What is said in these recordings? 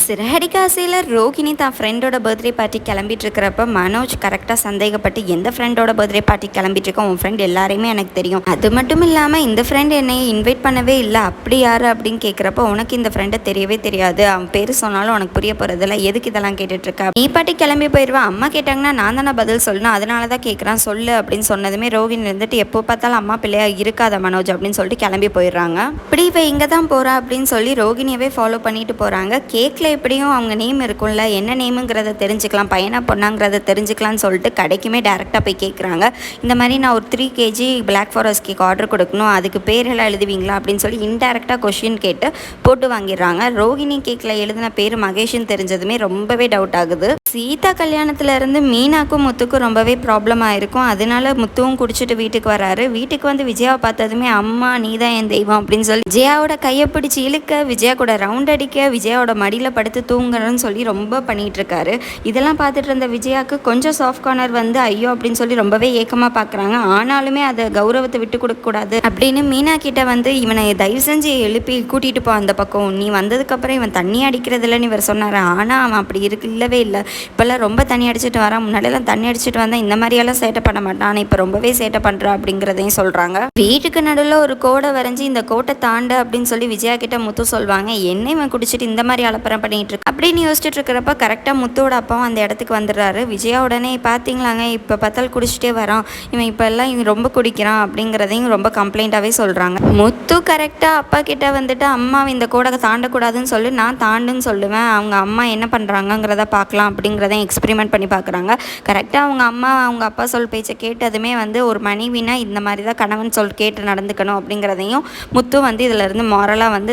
சிறகடிக்க ஆசையில் ரோகிணி தான் ஃப்ரெண்டோட பர்த்டே பார்ட்டி கிளம்பிட்டு இருக்கிறப்ப மனோஜ் கரெக்டாக சந்தேகப்பட்டு எந்த ஃப்ரெண்டோட பர்த்டே பார்ட்டி கிளம்பிட்டு இருக்கோம், உன் ஃப்ரெண்ட் எல்லாரையுமே எனக்கு தெரியும், அது மட்டும் இல்லாமல் இந்த ஃப்ரெண்ட் என்னை இன்வைட் பண்ணவே இல்லை, அப்படி யார் அப்படின்னு கேட்குறப்ப உனக்கு இந்த ஃப்ரெண்டை தெரியவே தெரியாது, அவன் பேர் சொன்னாலும் உனக்கு புரிய போகிறதில்ல, எதுக்கு இதெல்லாம் கேட்டுட்ருக்கா, நீ பாட்டி கிளம்பி போயிடுவேன், அம்மா கேட்டாங்கன்னா நான் தானே பதில் சொல்லணும், அதனால தான் கேட்குறான் சொல்லு அப்படின்னு சொன்னதுமே ரோகிணி இருந்துட்டு எப்போ பார்த்தாலும் அம்மா பிள்ளையா இருக்காத மனோஜ் அப்படின்னு சொல்லிட்டு கிளம்பி போயிடுறாங்க. இப்படி இவ இங்கே தான் போகிறா அப்படின்னு சொல்லி ரோகிணியவே ஃபாலோ பண்ணிட்டு போகிறாங்க. கேக்கில் எப்படியும் அவங்க நேம் இருக்கும்ல, என்ன நேமுங்கிறத தெரிஞ்சுக்கலாம், பையனா பொண்ணாங்கிறத தெரிஞ்சுக்கலாம்னு சொல்லிட்டு கடைக்குமே டேரெக்டாக போய் கேட்குறாங்க. இந்த மாதிரி நான் ஒரு 3 kg black forest cake order கொடுக்கணும், அதுக்கு பேரெல்லாம் எழுதுவீங்களா அப்படின்னு சொல்லி இன்டெரக்டாக கொஷின் கேட்டு போட்டு வாங்கிடுறாங்க. ரோகிணி கேக்கில் எழுதின பேர் மகேஷ்னு தெரிஞ்சதுமே ரொம்பவே டவுட் ஆகுது. சீதா கல்யாணத்துலேருந்து மீனாக்கும் முத்துக்கும் ரொம்பவே ப்ராப்ளம் ஆகிருக்கும். அதனால முத்துவும் குடிச்சிட்டு வீட்டுக்கு வராரு. வீட்டுக்கு வந்து விஜயாவை பார்த்ததுமே அம்மா நீ தான் என் தெய்வம் அப்படின்னு சொல்லி விஜயாவோட கையை பிடிச்சி இழுக்க, விஜயா கூட ரவுண்ட் அடிக்க, விஜயாவோட மடியில் படுத்து தூங்கணும்னு சொல்லி ரொம்ப பண்ணிகிட்டு இருக்காரு. இதெல்லாம் பார்த்துட்டு இருந்த விஜயாவுக்கு கொஞ்சம் சாஃப்ட் கார்னர் வந்து ஐயோ அப்படின்னு சொல்லி ரொம்பவே ஏக்கமாக பார்க்குறாங்க. ஆனாலுமே அதை கௌரவத்தை விட்டு கொடுக்கக்கூடாது அப்படின்னு மீனா கிட்ட வந்து இவனை தயவு செஞ்சு எழுப்பி கூட்டிகிட்டு போ அந்த பக்கம், நீ வந்ததுக்கப்புறம் இவன் தண்ணி அடிக்கிறதில்லன்னு இவர் சொன்னார். ஆனால் அவன் அப்படி இல்லவே இல்லை, இப்போல்லாம் ரொம்ப தண்ணி அடிச்சுட்டு வரான், முன்னாடியெல்லாம் தண்ணி அடிச்சுட்டு வந்தால் இந்த மாதிரியெல்லாம் சேட்டை பண்ண மாட்டான், ஆனால் இப்போ ரொம்பவே சேட்டை பண்ணுறா அப்படிங்கிறதையும் சொல்கிறாங்க. வீட்டுக்கு நடுவில் ஒரு கோடை வரைஞ்சி இந்த கோட்டை தாண்டு அப்படின்னு சொல்லி விஜயா கிட்ட முத்து சொல்லுவாங்க. என்ன இவன் குடிச்சிட்டு இந்த மாதிரி அலப்பறம் பண்ணிட்டு இருக்கு அப்படின்னு யோசிச்சுட்டு இருக்கிறப்ப கரெக்டாக முத்துவோட அப்பாவும் அந்த இடத்துக்கு வந்துடுறாரு. விஜயா உடனே பார்த்தீங்களாங்க இப்போ பார்த்தால் குடிச்சிட்டே வரான், இவன் இப்போ எல்லாம் இவன் ரொம்ப குடிக்கிறான் அப்படிங்கிறதையும் ரொம்ப கம்ப்ளைண்ட்டாகவே சொல்கிறாங்க. முத்து கரெக்டாக அப்பா கிட்ட வந்துட்டு அம்மா இந்த கோடை தாண்டக்கூடாதுன்னு சொல்லி நான் தாண்டுன்னு சொல்லுவேன், அவங்க அம்மா என்ன பண்ணுறாங்கங்கிறத பார்க்கலாம் அப்படிங்கிறதையும் எக்ஸ்பெரிமெண்ட் பண்ணி பார்க்குறாங்க. கரெக்டாக அவங்க அம்மா அவங்க அப்பா சொல் பேச்சை கேட்டதுமே வந்து ஒரு மனைவினா இந்த மாதிரி தான் கணவன் சொல் கேட்டு நடந்துக்கணும் அப்படிங்கிறதையும் முத்து வந்து இதிலேருந்து மாரலாக வந்து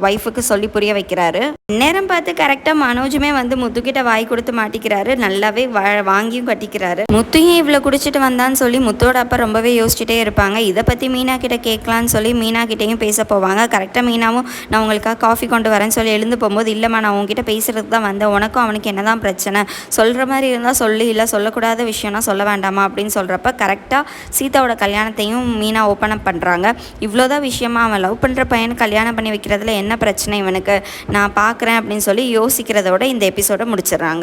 ஒய்ஃபுக்கு சொல்லி புரிய வைக்கிறாரு. நேரம் பார்த்து கரெக்டாக மனோஜுமே வந்து முத்துக்கிட்ட வாய் கொடுத்து மாட்டிக்கிறாரு, நல்லாவே வாங்கியும் கட்டிக்கிறாரு. முத்தையும் இவ்வளோ குடிச்சிட்டு வந்தான்னு சொல்லி முத்தோட அப்பா ரொம்பவே யோசிச்சுட்டே இருப்பாங்க. இதை பற்றி மீனா கிட்ட கேட்கலான்னு சொல்லி மீனா கிட்டையும் பேச போவாங்க. கரெக்டாக மீனாவும் நான் உங்களுக்காக காஃபி கொண்டு வரேன்னு சொல்லி எழுந்து போகும்போது இல்லைம்மா நான் உங்ககிட்ட பேசுகிறதுக்கு தான் வந்தேன், உனக்கும் அவனுக்கு என்ன தான் பிரச்சனை, சொல்கிற மாதிரி இருந்தால் சொல்லு, இல்லை சொல்லக்கூடாத விஷயம்னா சொல்ல வேண்டாமா அப்படின்னு சொல்கிறப்ப கரெக்டாக சீதாவோட கல்யாணத்தையும் மீனா ஓப்பன் அப் பண்ணுறாங்க. இவ்வளோதான் விஷயமா, அவன் லவ் பண்ணுற பையனை கல்யாணம் பண்ணி வைக்கிறதுல என்ன பிரச்சனை இவனுக்கு, நான் பார்க்குறேன் அப்படின்னு சொல்லி யோசிக்கிறதோட இந்த எபிசோடை முடிச்சிடறாங்க.